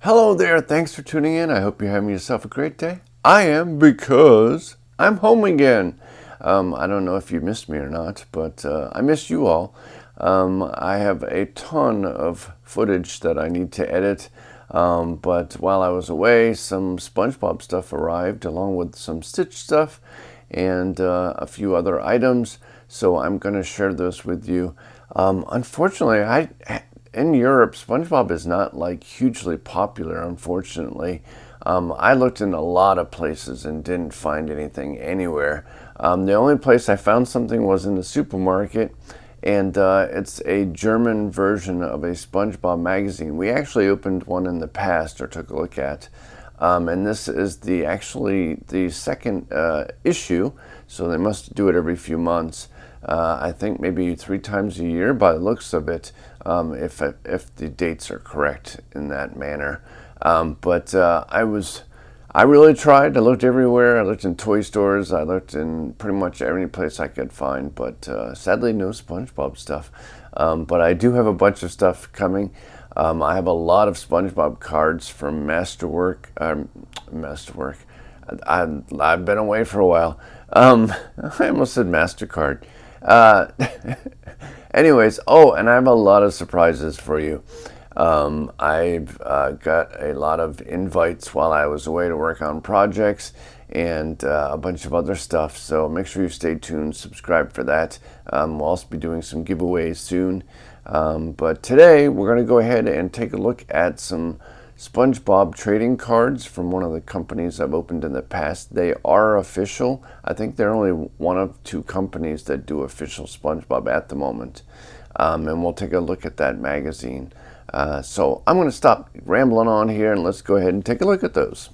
Hello there, thanks for tuning in. I hope you're having yourself a great day. I am, because I'm home again. I don't know if you missed me or not, but I missed you all. I have a ton of footage that I need to edit, but while I was away, some Spongebob stuff arrived along with some Stitch stuff and a few other items, so I'm going to share those with you. Unfortunately, in Europe, SpongeBob is not like hugely popular, unfortunately. I looked in a lot of places and didn't find anything anywhere. The only place I found something was in the supermarket, and it's a German version of a SpongeBob magazine. We actually opened one in the past, or took a look at, and this is actually the second issue, so they must do it every few months. I think maybe 3 times a year by the looks of it, if the dates are correct in that manner. But I really tried. I looked everywhere. I looked in toy stores. I looked in pretty much every place I could find, but sadly no SpongeBob stuff. But I do have a bunch of stuff coming. I have a lot of SpongeBob cards from Masterwork. I've been away for a while. I almost said MasterCard. Anyways, and I have a lot of surprises for you. I've got a lot of invites while I was away to work on projects and a bunch of other stuff, so make sure you stay tuned, subscribe for that. We'll also be doing some giveaways soon. But today we're going to go ahead and take a look at some SpongeBob trading cards from one of the companies I've opened in the past. They are official. I think they're only one of 2 companies that do official SpongeBob at the moment. And we'll take a look at that magazine. So I'm going to stop rambling on here and let's go ahead and take a look at those.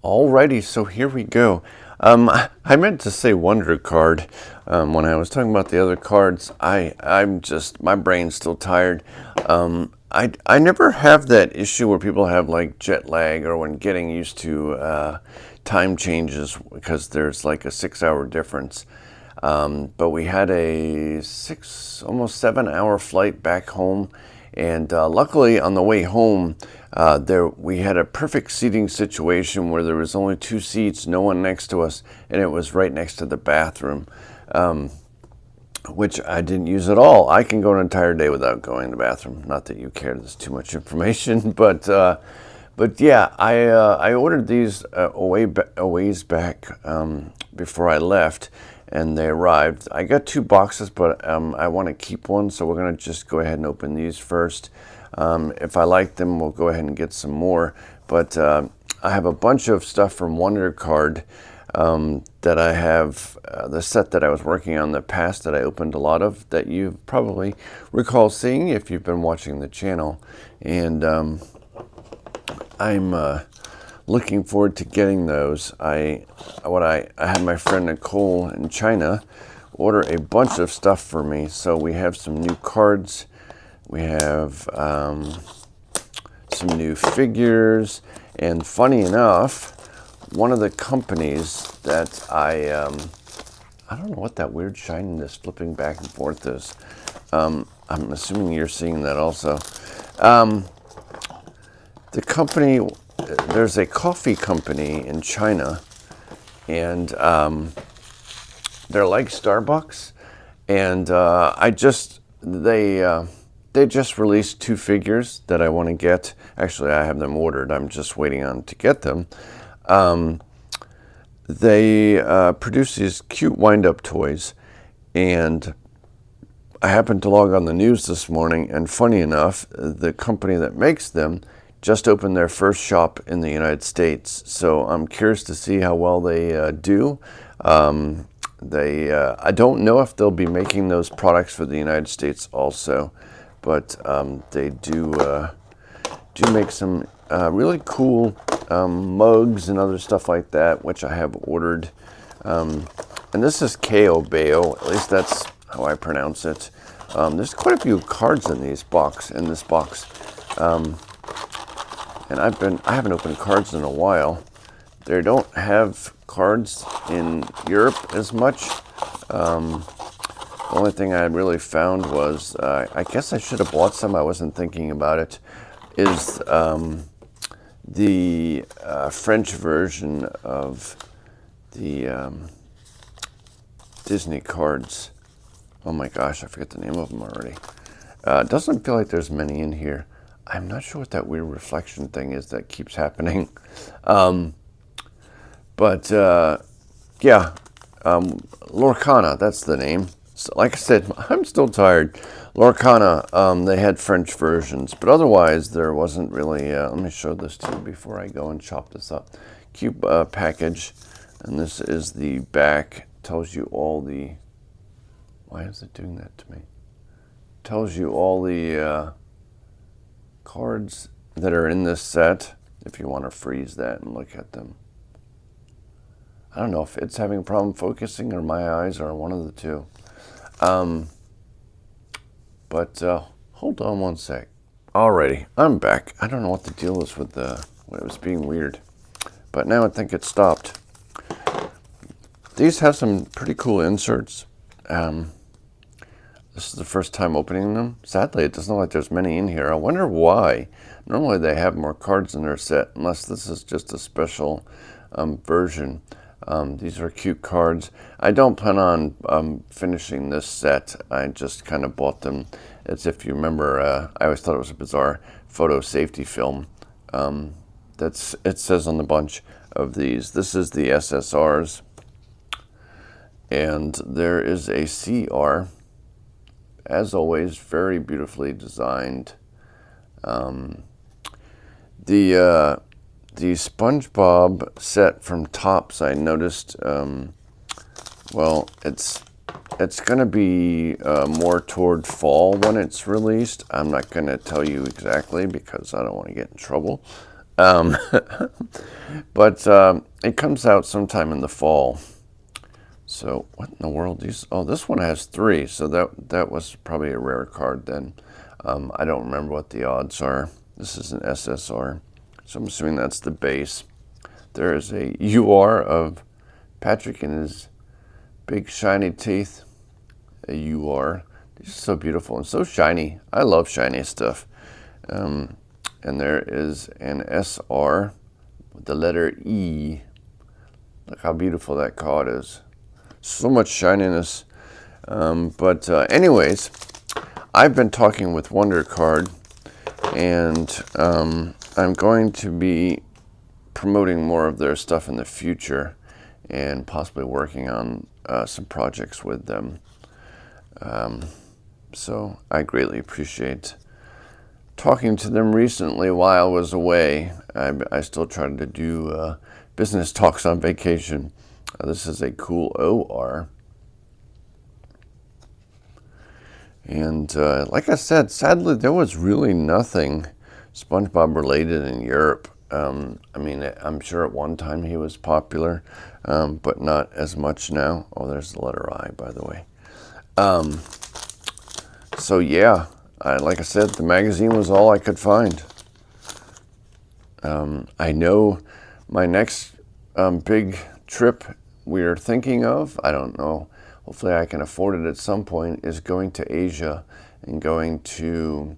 Alrighty, so here we go. I meant to say Wonder Card when I was talking about the other cards. My brain's still tired. I never have that issue where people have like jet lag or when getting used to time changes because there's like a 6-hour difference. But we had a almost 7-hour flight back home, and luckily on the way home we had a perfect seating situation where there was only 2 seats, no one next to us, and it was right next to the bathroom. Which I didn't use at all. I can go an entire day without going to the bathroom. Not that you care, there's too much information, but yeah, I ordered these a ways back before I left, and they arrived. I got 2 boxes, but I want to keep one, so we're going to just go ahead and open these first. If I like them, we'll go ahead and get some more, but I have a bunch of stuff from Wonder Card that I have, the set that I was working on in the past that I opened a lot of, that you probably recall seeing if you've been watching the channel. And I'm looking forward to getting those. I had my friend Nicole in China order a bunch of stuff for me. So we have some new cards. We have some new figures. And funny enough, one of the companies that I don't know what that weird shininess flipping back and forth is. I'm assuming you're seeing that also. The company, there's a coffee company in China, and they're like Starbucks, and they just released 2 figures that I want to get. Actually, I have them ordered. I'm just waiting on to get them. They produce these cute wind-up toys, and I happened to log on the news this morning, and funny enough, the company that makes them just opened their first shop in the United States, so I'm curious to see how well they do. I don't know if they'll be making those products for the United States also, but they do make some really cool mugs and other stuff like that, which I have ordered. And this is Kabao, at least that's how I pronounce it. There's quite a few cards in this box. And I haven't opened cards in a while. They don't have cards in Europe as much. The only thing I really found was, I guess I should have bought some. I wasn't thinking about it. is the French version of the Disney cards. Oh my gosh, I forget the name of them already. It doesn't feel like there's many in here. I'm not sure what that weird reflection thing is that keeps happening. Yeah, Lorcana, that's the name. So, like I said, I'm still tired. Lorcana, they had French versions, but otherwise there wasn't really, let me show this to you before I go and chop this up. Cute package, and this is the back. Tells you all the, why is it doing that to me? Tells you all the cards that are in this set, if you want to freeze that and look at them. I don't know if it's having a problem focusing or my eyes or one of the two. Hold on one sec. Alrighty, I'm back. I don't know what the deal is with when it was being weird, but now I think it stopped. These have some pretty cool inserts. This is the first time opening them. Sadly, it doesn't look like there's many in here. I wonder why. Normally they have more cards in their set, unless this is just a special version. These are cute cards. I don't plan on finishing this set. I just kind of bought them. As if you remember, I always thought it was a bizarre photo safety film. It says on the bunch of these. This is the SSRs. And there is a CR. As always, very beautifully designed. The Spongebob set from Topps, I noticed, well, it's going to be more toward fall when it's released. I'm not going to tell you exactly because I don't want to get in trouble. But it comes out sometime in the fall. So what in the world? Oh, this one has 3, so that was probably a rare card then. I don't remember what the odds are. This is an SSR. So I'm assuming that's the base. There is a UR of Patrick and his big shiny teeth. A UR. These are so beautiful and so shiny. I love shiny stuff. And there is an SR with the letter E. Look how beautiful that card is. So much shininess. Anyways, I've been talking with Wonder Card, and I'm going to be promoting more of their stuff in the future and possibly working on some projects with them. So I greatly appreciate talking to them recently while I was away. I still tried to do business talks on vacation. This is a cool OR. And like I said, sadly, there was really nothing SpongeBob related in Europe. I mean, I'm sure at one time he was popular, but not as much now. Oh, there's the letter I, by the way. So yeah, like I said, the magazine was all I could find. I know my next big trip we're thinking of, I don't know, hopefully I can afford it at some point, is going to Asia and going to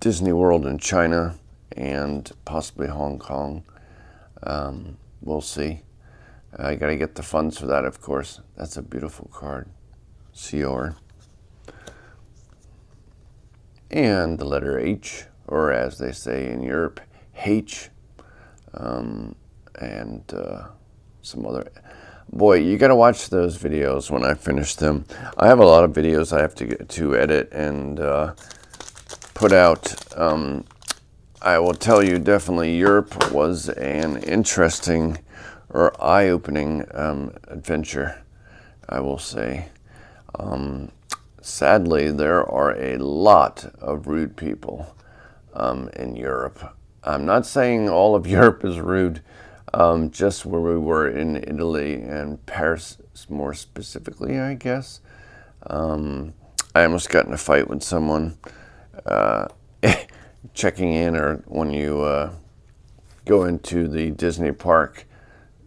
Disney World in China and possibly Hong Kong. We'll see. I got to get the funds for that, of course. That's a beautiful card. CR. And the letter H, or as they say in Europe, H. And some other. Boy, you got to watch those videos when I finish them. I have a lot of videos I have to edit and put out. I will tell you, definitely Europe was an interesting or eye-opening adventure, I will say. Sadly, there are a lot of rude people in Europe. I'm not saying all of Europe is rude. Just where we were in Italy and Paris more specifically, I guess. I almost got in a fight with someone checking in, or when you go into the Disney park,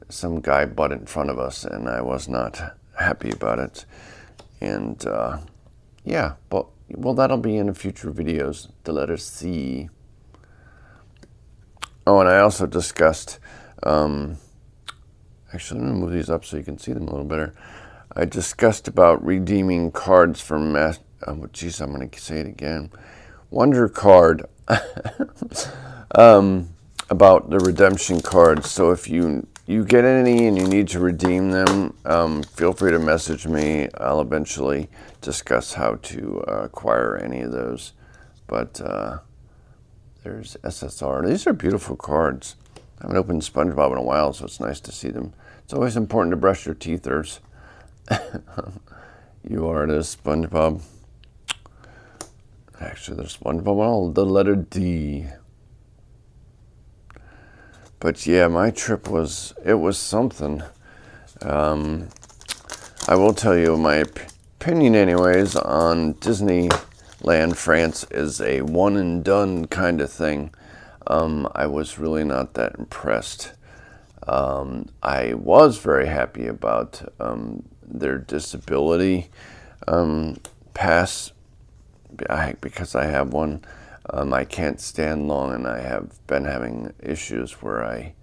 some guy butted in front of us and I was not happy about it. And yeah, but well, that'll be in future videos, the letter C. Oh, and I also discussed, actually, I'm going to move these up so you can see them a little better. I discussed about redeeming cards from, geez, I'm going to say it again. Wonder Card, about the redemption cards. So if you get any and you need to redeem them, feel free to message me. I'll eventually discuss how to acquire any of those. But there's SSR. These are beautiful cards. I haven't opened Spongebob in a while, so it's nice to see them. It's always important to brush your teethers. You are the Spongebob. Actually, there's Spongebob on the letter D. But yeah, my trip was something. I will tell you my opinion anyways on Disneyland France is a one and done kind of thing. I was really not that impressed. I was very happy about their disability pass, because I have one. I can't stand long, and I have been having issues where I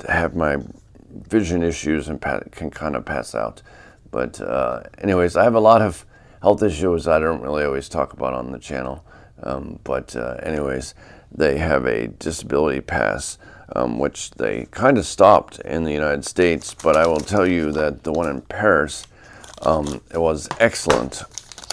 have my vision issues and can kind of pass out. But anyways, I have a lot of health issues I don't really always talk about on the channel. But anyways, they have a disability pass, which they kind of stopped in the United States. But I will tell you that the one in Paris, it was excellent.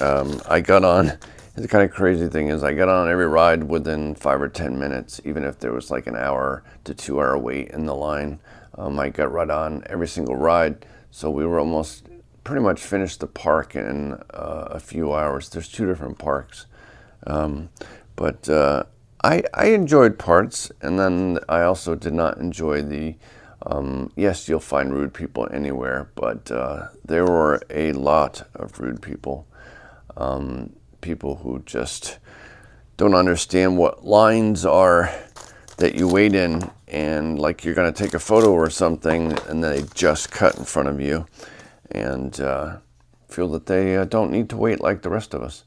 I got on, the kind of crazy thing is I got on every ride within 5 or 10 minutes, even if there was like an hour to 2 hour wait in the line. I got right on every single ride. So we were almost pretty much finished the park in a few hours. There's 2 different parks. But I enjoyed parts, and then I also did not enjoy the, yes, you'll find rude people anywhere, but there were a lot of rude people. People who just don't understand what lines are that you wait in, and like you're going to take a photo or something, and they just cut in front of you, and feel that they don't need to wait like the rest of us.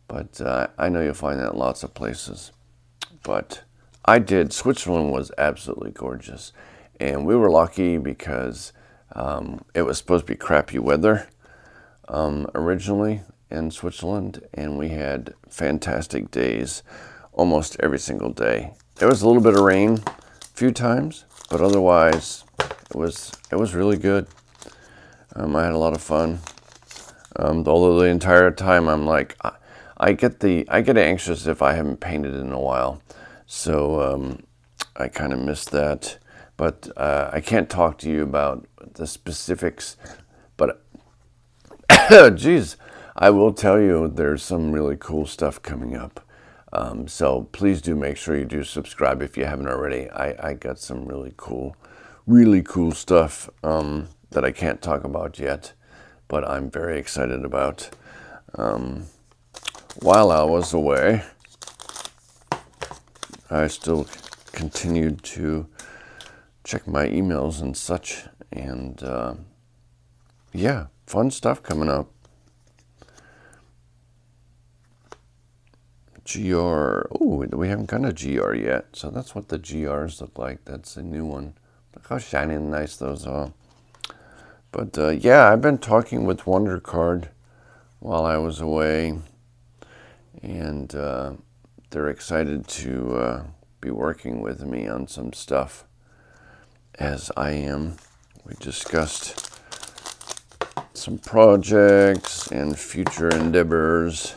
But I know you'll find that in lots of places. But I did. Switzerland was absolutely gorgeous. And we were lucky because it was supposed to be crappy weather originally in Switzerland. And we had fantastic days almost every single day. There was a little bit of rain a few times, but otherwise it was really good. I had a lot of fun. Although the entire time I'm like, I get anxious if I haven't painted in a while, so I kind of miss that. But I can't talk to you about the specifics. But geez, I will tell you there's some really cool stuff coming up. So please do make sure you do subscribe if you haven't already. I got some really cool stuff that I can't talk about yet, but I'm very excited about. While I was away, I still continued to check my emails and such, and yeah, fun stuff coming up. GR, oh, we haven't gotten a GR yet, so that's what the GRs look like. That's a new one. Look how shiny and nice those are. But yeah, I've been talking with Wonder Card while I was away, and they're excited to be working with me on some stuff, as I am. We discussed some projects and future endeavors,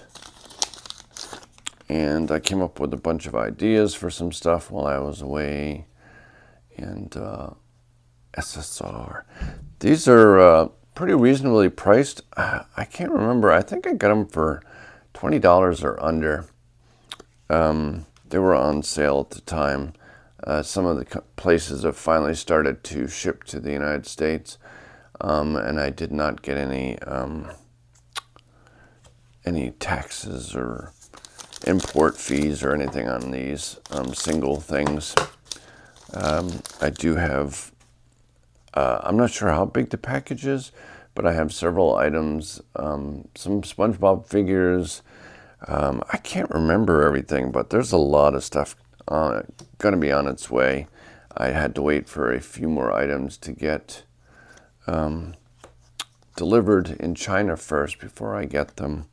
and I came up with a bunch of ideas for some stuff while I was away. And SSR, these are pretty reasonably priced. I can't remember. I think I got them for $20 or under. They were on sale at the time. Some of the places have finally started to ship to the United States, and I did not get any taxes or import fees or anything on these single things. I do have, I'm not sure how big the package is, but I have several items, some SpongeBob figures. I can't remember everything, but there's a lot of stuff going to be on its way. I had to wait for a few more items to get delivered in China first before I get them.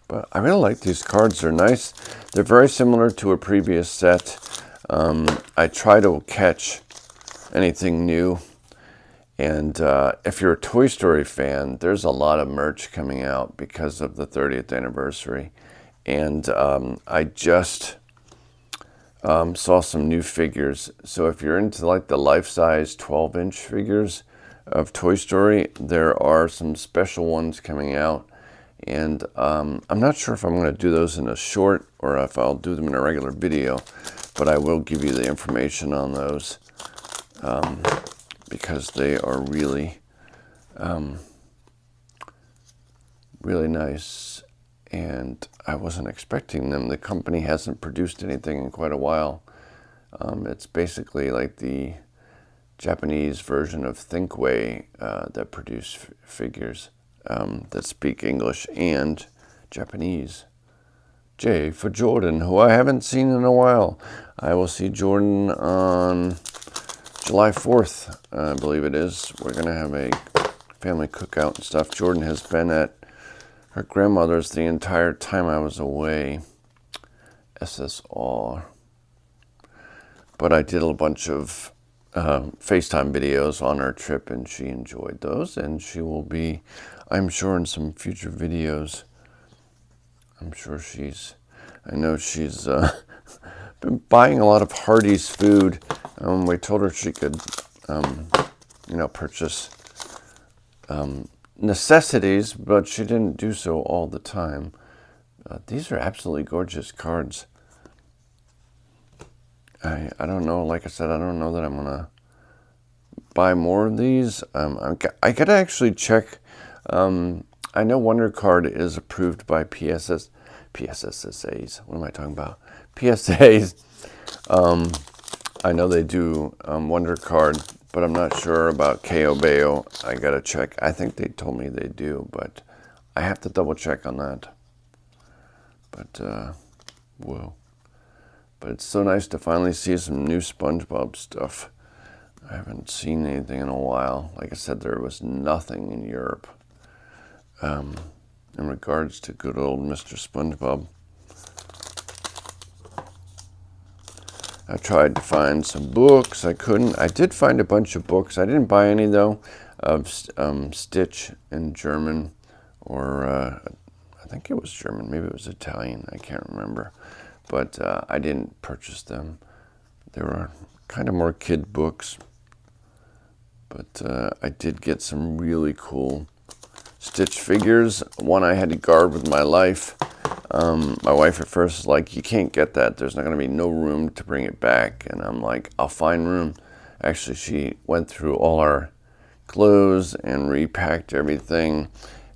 But I really like these cards. They're nice. They're very similar to a previous set. I try to catch anything new. And if you're a Toy Story fan, there's a lot of merch coming out because of the 30th anniversary. And I just saw some new figures. So if you're into like the life-size 12-inch figures of Toy Story, there are some special ones coming out. And I'm not sure if I'm going to do those in a short or if I'll do them in a regular video, but I will give you the information on those because they are really, really nice. And I wasn't expecting them. The company hasn't produced anything in quite a while. It's basically like the Japanese version of Thinkway that produce figures that speak English and Japanese. J for Jordan, who I haven't seen in a while. I will see Jordan on July 4th, I believe it is. We're going to have a family cookout and stuff. Jordan has been at her grandmother's the entire time I was away. SSR. But I did a bunch of FaceTime videos on our trip, and she enjoyed those, and she will be, I'm sure, in some future videos. I'm sure I know she's been buying a lot of Hardee's food. We told her she could, purchase necessities, but she didn't do so all the time. These are absolutely gorgeous cards. I don't know, like I said, I don't know that I'm going to buy more of these. I could actually check. I know Wonder Card is approved by PSSAs. What am I talking about? PSAs. I know they do Wonder Card, but I'm not sure about Kabao. I got to check. I think they told me they do, but I have to double check on that. But, whoa. But it's so nice to finally see some new SpongeBob stuff. I haven't seen anything in a while. Like I said, there was nothing in Europe in regards to good old Mr. SpongeBob. I tried to find some books. I couldn't. I did find a bunch of books. I didn't buy any, though, of Stitch in German, or I think it was German. Maybe it was Italian. I can't remember. But I didn't purchase them. They were kind of more kid books. But I did get some really cool Stitch figures. One I had to guard with my life. My wife at first was like, you can't get that. There's not going to be no room to bring it back. And I'm like, I'll find room. Actually, she went through all our clothes and repacked everything.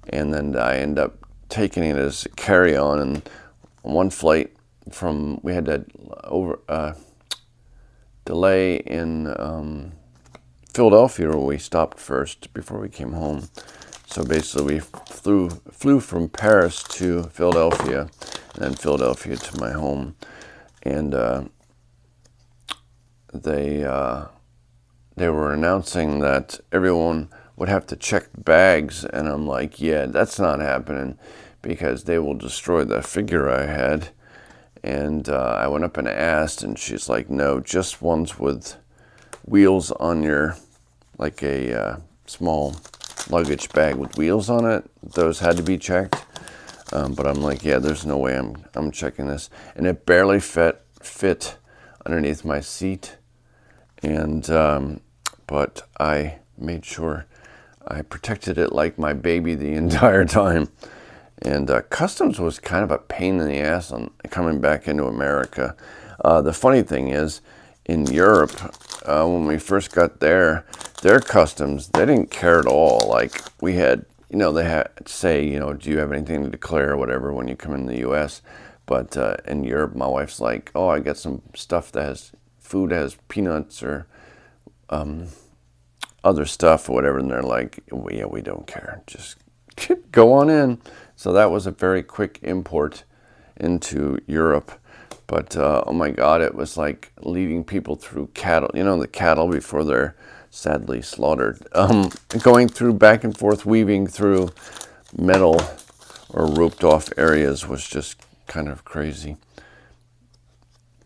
And then I ended up taking it as carry-on. And on one flight, we had to delay in Philadelphia, where we stopped first before we came home. So basically, we flew from Paris to Philadelphia, and then Philadelphia to my home. And they were announcing that everyone would have to check bags, and I'm like, yeah, that's not happening, because they will destroy the figure I had. And I went up and asked, and she's like, no, just ones with wheels on your, like a small luggage bag with wheels on it. Those had to be checked. But I'm like, yeah, there's no way I'm checking this. And it barely fit underneath my seat. And but I made sure I protected it like my baby the entire time. And customs was kind of a pain in the ass on coming back into America. The funny thing is, in Europe, when we first got there, their customs, they didn't care at all. Like, we had, they had to say, do you have anything to declare or whatever when you come in the U.S. But in Europe, my wife's like, oh, I got some stuff that has food that has peanuts or other stuff or whatever, and they're like, yeah, we don't care. Just go on in. So that was a very quick import into Europe. But, oh my God, it was like leading people through cattle, the cattle before they're sadly slaughtered. Going through back and forth, weaving through metal or roped off areas was just kind of crazy.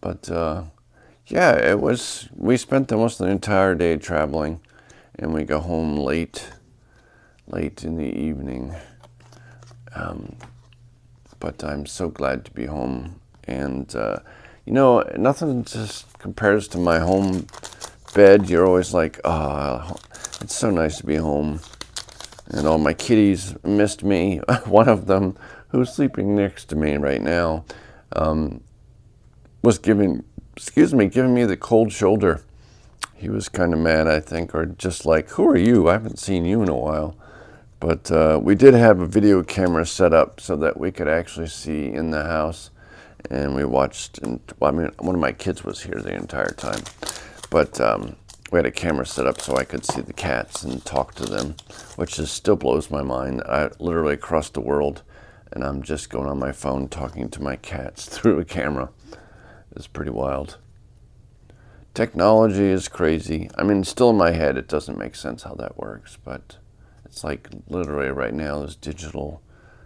But, yeah, we spent almost the entire day traveling, and we go home late in the evening. But I'm so glad to be home. And, nothing just compares to my home bed. You're always like, it's so nice to be home. And all my kitties missed me. One of them, who's sleeping next to me right now, was giving me the cold shoulder. He was kind of mad, I think, or just like, who are you? I haven't seen you in a while. But we did have a video camera set up so that we could actually see in the house. And we watched, one of my kids was here the entire time. But we had a camera set up so I could see the cats and talk to them, which still blows my mind. I literally crossed the world, and I'm just going on my phone talking to my cats through a camera. It's pretty wild. Technology is crazy. I mean, still in my head, it doesn't make sense how that works, but it's like literally right now there's digital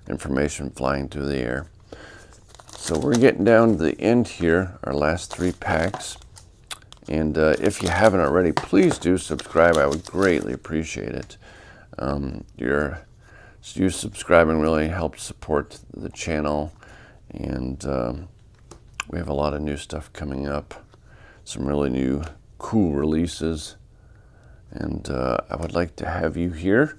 information flying through the air. So we're getting down to the end here, our last 3 packs. And if you haven't already, please do subscribe. I would greatly appreciate it. You subscribing really helps support the channel. And we have a lot of new stuff coming up. Some really new, cool releases. And I would like to have you here.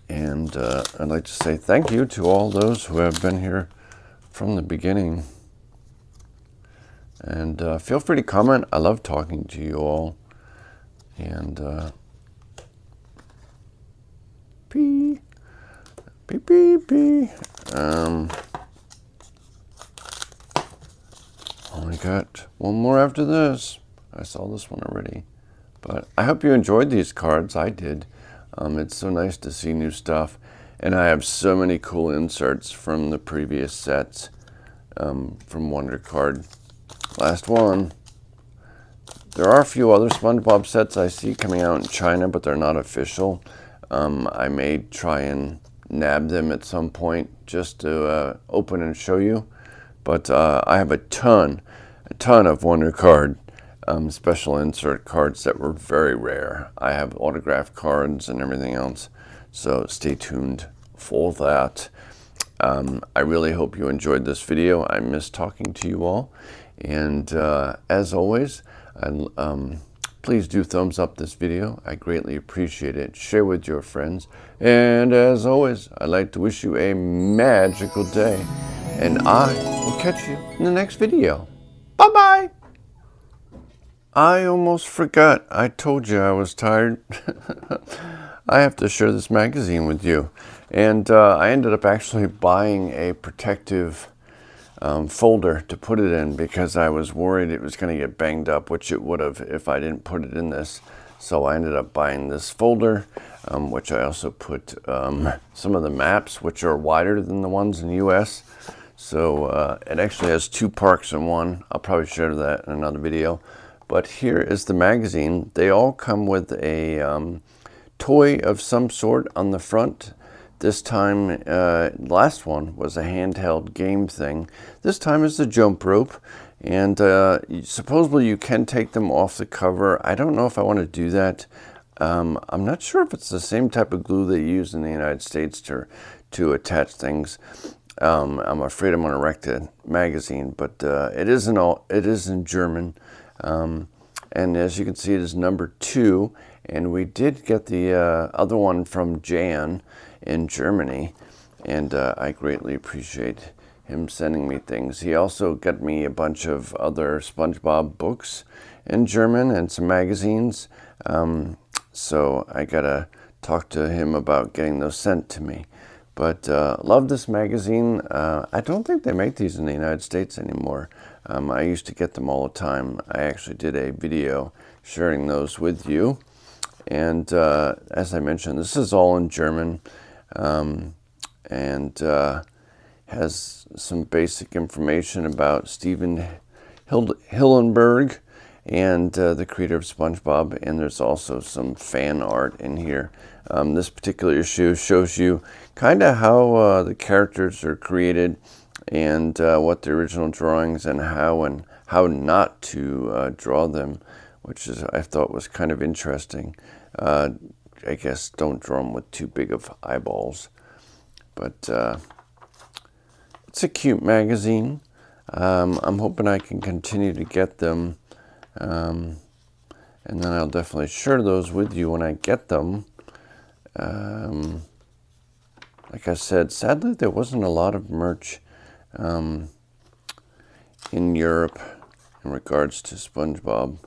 And I'd like to say thank you to all those who have been here from the beginning. And feel free to comment. I love talking to you all. And pee. Only got one more after this. I saw this one already. But I hope you enjoyed these cards. I did. It's so nice to see new stuff. And I have so many cool inserts from the previous sets from Wonder Card. Last one. There are a few other Spongebob sets I see coming out in China, but they're not official. I may try and nab them at some point just to open and show you. But I have a ton of Wonder Card special insert cards that were very rare. I have autographed cards and everything else, so stay tuned for that. I really hope you enjoyed this video. I miss talking to you all, and as always, please do thumbs up this video. I greatly appreciate it. Share with your friends, and as always, I'd like to wish you a magical day, and I will catch you in the next video. Bye-bye. I almost forgot. I told you I was tired. I have to share this magazine with you. And I ended up actually buying a protective folder to put it in because I was worried it was going to get banged up, which it would have if I didn't put it in this. So I ended up buying this folder, which I also put some of the maps, which are wider than the ones in the U.S. So it actually has 2 parks in one. I'll probably share that in another video. But here is the magazine. They all come with a toy of some sort on the front. This time, last one was a handheld game thing. This time is the jump rope. And supposedly you can take them off the cover. I don't know if I want to do that. I'm not sure if it's the same type of glue they use in the United States to attach things. I'm afraid I'm going to wreck the magazine, but it is in German. And as you can see, it is number 2, and we did get the other one from Jan in Germany, and I greatly appreciate him sending me things. He also got me a bunch of other SpongeBob books in German and some magazines, so I gotta talk to him about getting those sent to me. But love this magazine. I don't think they make these in the United States anymore. I used to get them all the time. I actually did a video sharing those with you. And as I mentioned, this is all in German, and has some basic information about Steven Hillenburg and the creator of Spongebob, and there's also some fan art in here. This particular issue shows you kind of how the characters are created, and what the original drawings and how not to draw them, which is, I thought, was kind of interesting. I guess don't draw them with too big of eyeballs, but it's a cute magazine. I'm hoping I can continue to get them, and then I'll definitely share those with you when I get them. Like I said, sadly there wasn't a lot of merch in Europe in regards to SpongeBob.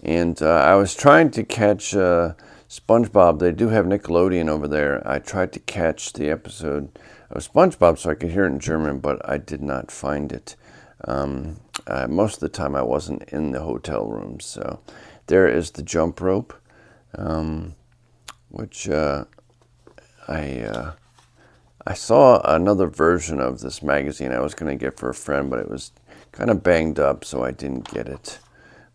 And I was trying to catch SpongeBob. They do have Nickelodeon over there. I tried to catch the episode of SpongeBob so I could hear it in German, but I did not find it. Most of the time I wasn't in the hotel room. So there is the jump rope, which I saw another version of this magazine I was going to get for a friend, but it was kind of banged up, so I didn't get it.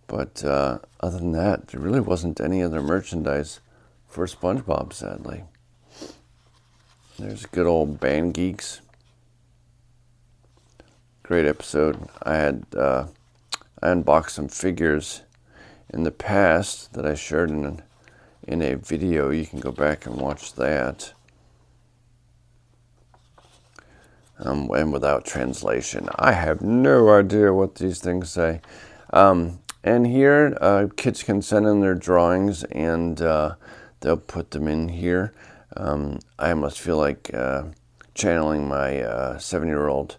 But other than that, there really wasn't any other merchandise for SpongeBob, sadly. There's good old Band Geeks. Great episode. I unboxed some figures in the past that I shared in a video. You can go back and watch that. And without translation. I have no idea what these things say. And here, kids can send in their drawings, and they'll put them in here. I almost feel like channeling my 7-year-old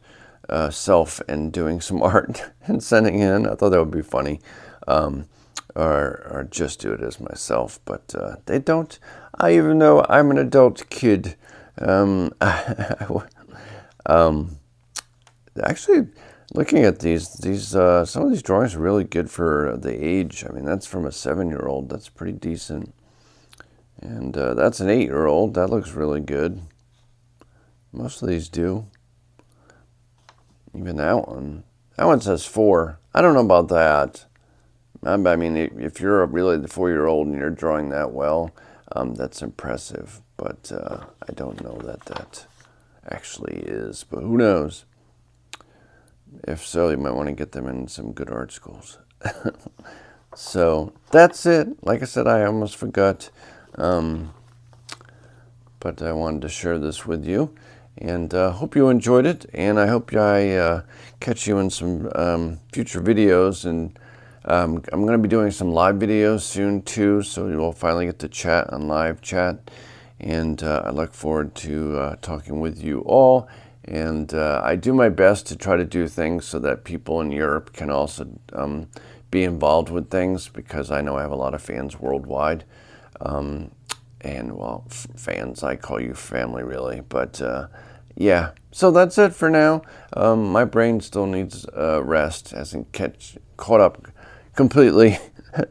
self and doing some art and sending in. I thought that would be funny. Or just do it as myself. But they don't. I even though I'm an adult kid. Actually, looking at these some of these drawings are really good for the age. I mean, that's from a 7-year-old. That's pretty decent. And that's an 8-year-old. That looks really good. Most of these do. Even that one. That one says 4. I don't know about that. I mean, if you're really the 4-year-old and you're drawing that well, that's impressive. But I don't know that actually is. But who knows? If so, you might want to get them in some good art schools. So that's it. Like I said, I almost forgot. But I wanted to share this with you. And hope you enjoyed it. And I hope I catch you in some future videos. And I'm going to be doing some live videos soon too. So you'll finally get to chat on live chat. And I look forward to talking with you all. And I do my best to try to do things so that people in Europe can also be involved with things, because I know I have a lot of fans worldwide. And, well, fans, I call you family, really. But, yeah, so that's it for now. My brain still needs rest, hasn't caught up completely.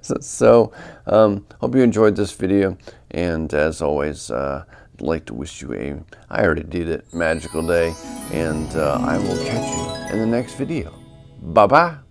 So, hope you enjoyed this video. And, as always, I'd like to wish you I already did it, magical day. And I will catch you in the next video. Bye-bye.